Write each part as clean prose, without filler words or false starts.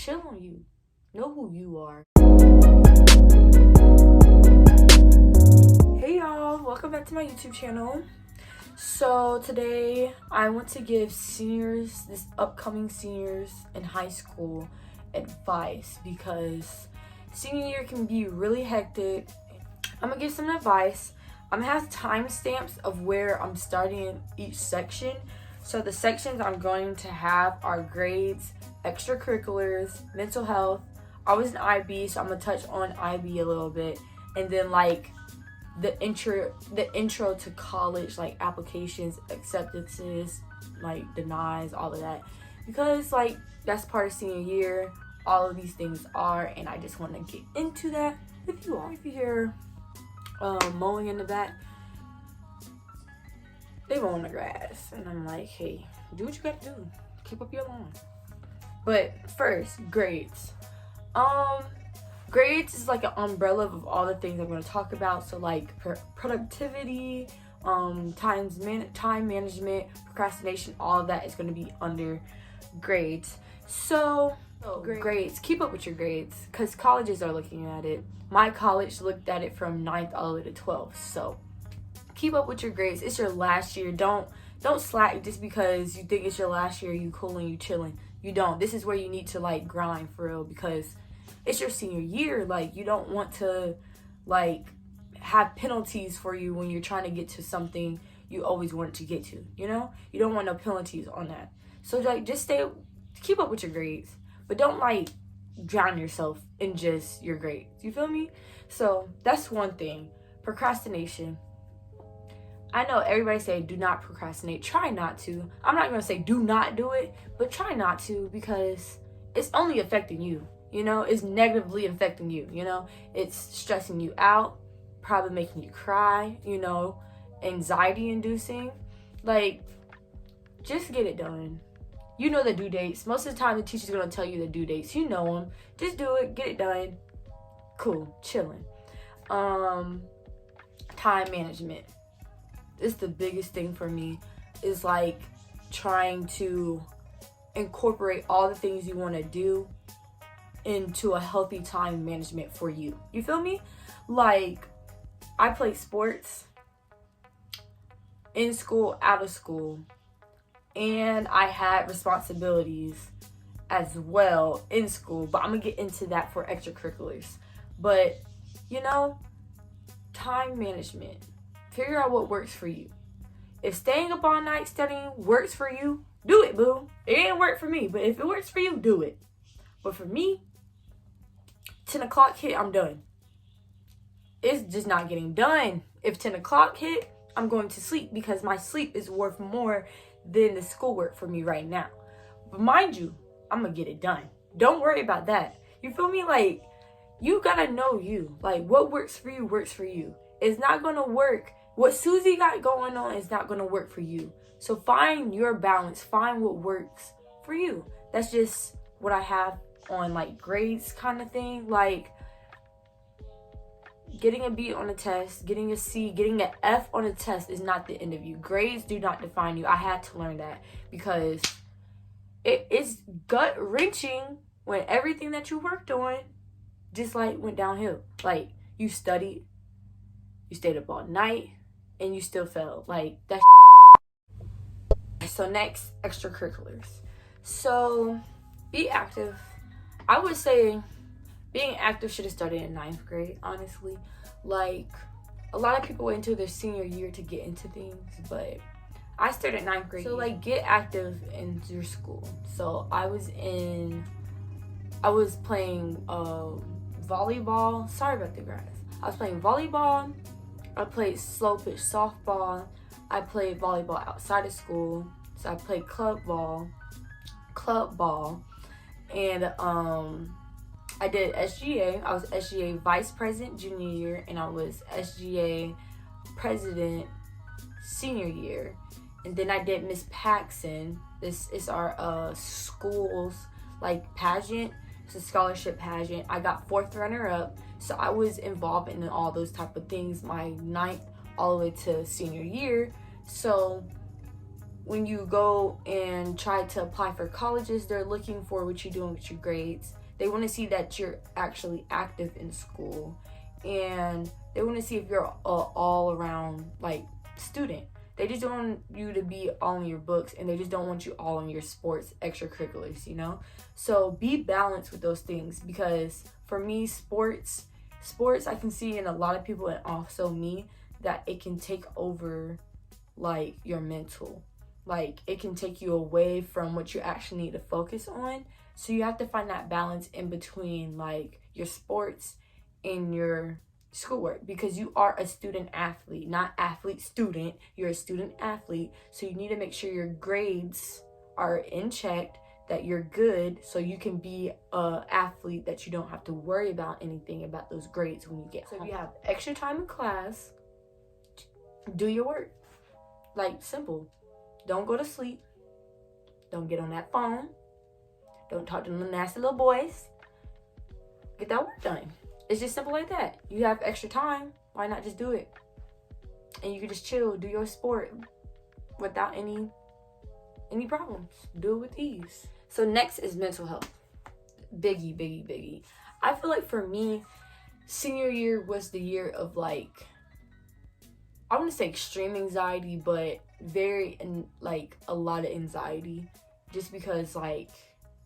chill on you. Know who you are. Hey y'all, welcome back to my YouTube channel. So today I want to give this upcoming seniors in high school advice, because senior year can be really hectic. I'm gonna give some advice. I'm gonna have timestamps of where I'm starting each section. So the sections I'm going to have are grades, extracurriculars, mental health. I was an IB, so I'm gonna touch on IB a little bit, and then like the intro to college, like applications, acceptances, like denies, all of that, because like that's part of senior year. All of these things are, and I just want to get into that with you all. If you hear mowing in the back, they mowing the grass, and I'm like, hey, do what you gotta do, keep up your lawn. But first, grades. Grades is like an umbrella of all the things I'm going to talk about. So like productivity, time management, procrastination, all of that is going to be under grades. So grades, keep up with your grades, because colleges are looking at it. My college looked at it from 9th all the way to 12th. So keep up with your grades. It's your last year. Don't slack just because you think it's your last year. You cooling, you chilling. You don't. This is where you need to like grind for real, because it's your senior year. Like, you don't want to like have penalties for you when you're trying to get to something you always wanted to get to, you know? You don't want no penalties on that. So like, just keep up with your grades, but don't like drown yourself in just your grades. You feel me? So that's one thing. Procrastination. I know everybody say do not procrastinate. Try not to. I'm not gonna say do not do it, but try not to, because it's only affecting you. You know, it's negatively affecting you. You know, it's stressing you out, probably making you cry. You know, anxiety inducing. Like, just get it done. You know the due dates. Most of the time, the teacher's gonna tell you the due dates. You know them. Just do it. Get it done. Cool. Chilling. Time management. It's the biggest thing for me, is like trying to incorporate all the things you want to do into a healthy time management for you. You feel me? Like, I played sports in school, out of school, and I had responsibilities as well in school, but I'm gonna get into that for extracurriculars. But you know, time management. Figure out what works for you. If staying up all night studying works for you, do it, boo. It didn't work for me, but if it works for you, do it. But for me, 10 o'clock hit, I'm done. It's just not getting done. If 10 o'clock hit, I'm going to sleep, because my sleep is worth more than the schoolwork for me right now. But mind you, I'm going to get it done. Don't worry about that. You feel me? Like, you got to know you. Like, what works for you works for you. It's not going to work. What Susie got going on is not going to work for you. So find your balance. Find what works for you. That's just what I have on like grades kind of thing. Like, getting a B on a test, getting a C, getting an F on a test is not the end of you. Grades do not define you. I had to learn that, because it is gut wrenching when everything that you worked on just like went downhill. Like, you studied, you stayed up all night, and you still failed. Like, that's so next, extracurriculars. So be active. I would say being active should have started in 9th grade, honestly. Like, a lot of people wait until their senior year to get into things, but I started 9th grade. So like, get active in your school. So I was playing volleyball. Sorry about the grass. I was playing volleyball. I played slow pitch softball. I played volleyball outside of school. So I played club ball, and I did SGA. I was SGA vice president junior year, and I was SGA president senior year. And then I did Miss Paxson. This is our school's like pageant. It's a scholarship pageant. I got 4th runner up. So I was involved in all those type of things my 9th all the way to senior year. So when you go and try to apply for colleges, they're looking for what you're doing with your grades. They want to see that you're actually active in school, and they want to see if you're a all around like student. They just don't want you to be all in your books, and they just don't want you all in your sports extracurriculars, you know? So be balanced with those things, because for me, sports I can see in a lot of people, and also me, that it can take over like your mental. Like it can take you away from what you actually need to focus on. So you have to find that balance in between like your sports and your schoolwork, because you are a student athlete, not athlete student. You're a student athlete, so you need to make sure your grades are in check, that you're good, so you can be a athlete, that you don't have to worry about anything about those grades when you get home. So if you have extra time in class, do your work. Like, simple. Don't go to sleep. Don't get on that phone. Don't talk to them nasty little boys. Get that work done. It's just simple like that. You have extra time, why not just do it? And you can just chill, do your sport without any problems. Do it with ease. So next is mental health. Biggie. I feel like for me, senior year was the year of like, I want to say extreme anxiety, but like a lot of anxiety, just because like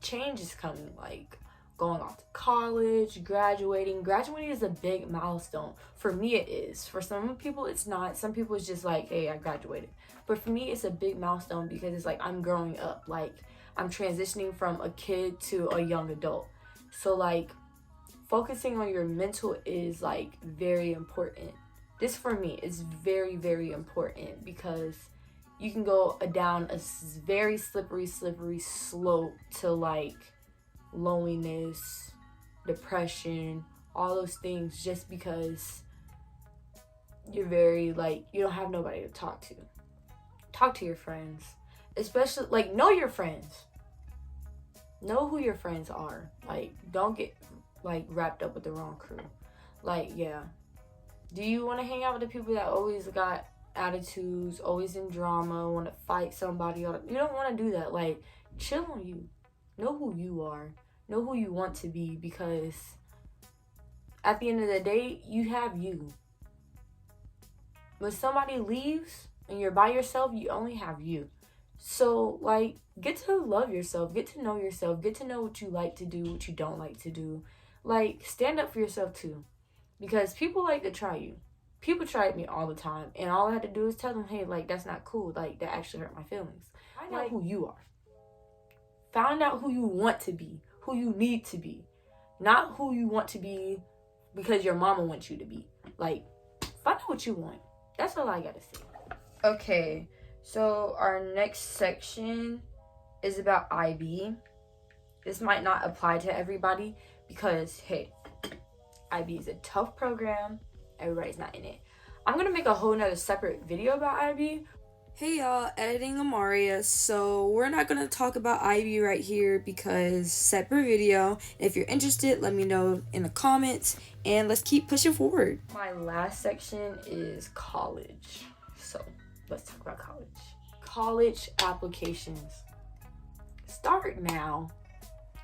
change is coming, like going off to college, graduating is a big milestone. For me it is. For some people it's not. Some people it's just like, hey, I graduated. But for me it's a big milestone, because it's like I'm growing up, like I'm transitioning from a kid to a young adult. So like focusing on your mental is like very important. This for me is very, very important, because you can go down a very slippery slope to like loneliness, depression, all those things, just because you're very like, you don't have nobody to talk to. Talk to your friends, especially like know your friends. Know who your friends are. Like don't get like wrapped up with the wrong crew. Like, yeah. Do you want to hang out with the people that always got attitudes, always in drama, want to fight somebody? You don't want to do that. Like, chill on you. Know who you are. Know who you want to be, because at the end of the day, you have you. When somebody leaves and you're by yourself, you only have you. So, like, get to love yourself. Get to know yourself. Get to know what you like to do, what you don't like to do. Like, stand up for yourself, too. Because people like to try you. People tried me all the time, and all I had to do is tell them, hey, like, that's not cool. Like, that actually hurt my feelings. Find out who you are. Find out who you want to be, who you need to be. Not who you want to be because your mama wants you to be. Like, find out what you want. That's all I gotta say. Okay, so our next section is about IB. This might not apply to everybody, because, hey, IB is a tough program. Everybody's not in it. I'm going to make a whole nother separate video about IB. Hey y'all, editing Amariya. So we're not going to talk about IB right here, because separate video. If you're interested, let me know in the comments, and let's keep pushing forward. My last section is college. So let's talk about college. College applications. Start now.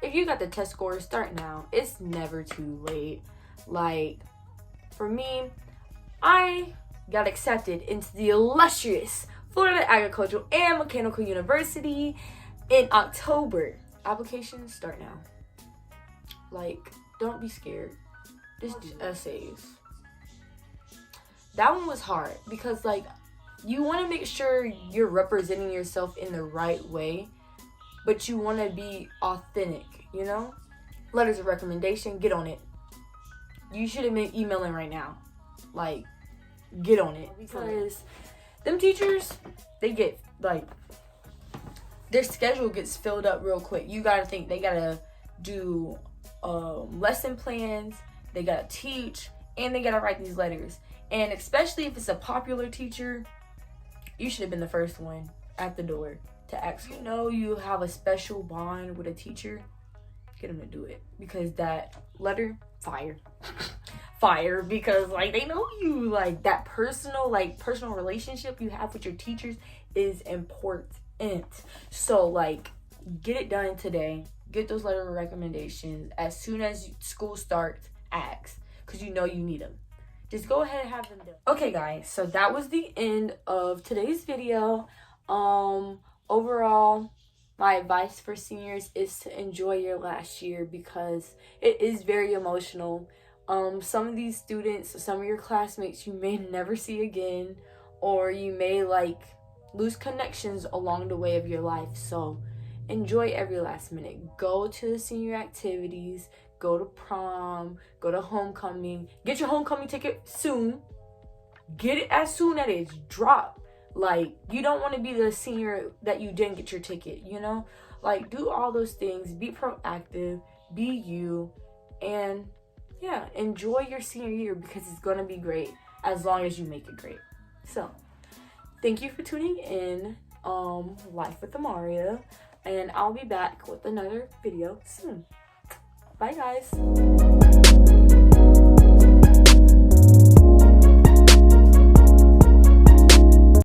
If you got the test score, start now. It's never too late. Like, for me, I got accepted into the illustrious Florida Agricultural and Mechanical University in October. Applications start now. Like, don't be scared. Just do essays. That one was hard, because like, you want to make sure you're representing yourself in the right way, but you want to be authentic, you know? Letters of recommendation, get on it. You should have been emailing right now. Like, get on it. Because them teachers, they get, like, their schedule gets filled up real quick. You gotta think, they gotta do lesson plans, they gotta teach, and they gotta write these letters. And especially if it's a popular teacher, you should have been the first one at the door to ask. You know you have a special bond with a teacher, get them to do it. Because that letter, fire. Fire, because like, they know you. Like, that personal relationship you have with your teachers is important. So like, get it done today. Get those letter of recommendations. As soon as school starts, ask, because you know you need them. Just go ahead and have them done. Okay guys, so that was the end of today's video. Overall, my advice for seniors is to enjoy your last year, because it is very emotional. Some of these students, some of your classmates you may never see again, or you may like lose connections along the way of your life. So enjoy every last minute. Go to the senior activities, go to prom, go to homecoming. Get your homecoming ticket soon. Get it as soon as it's dropped. Like, you don't want to be the senior that you didn't get your ticket, you know? Like, do all those things. Be proactive. Be you. And, yeah, enjoy your senior year, because it's going to be great as long as you make it great. So, thank you for tuning in. Life with Amariya. And I'll be back with another video soon. Bye, guys.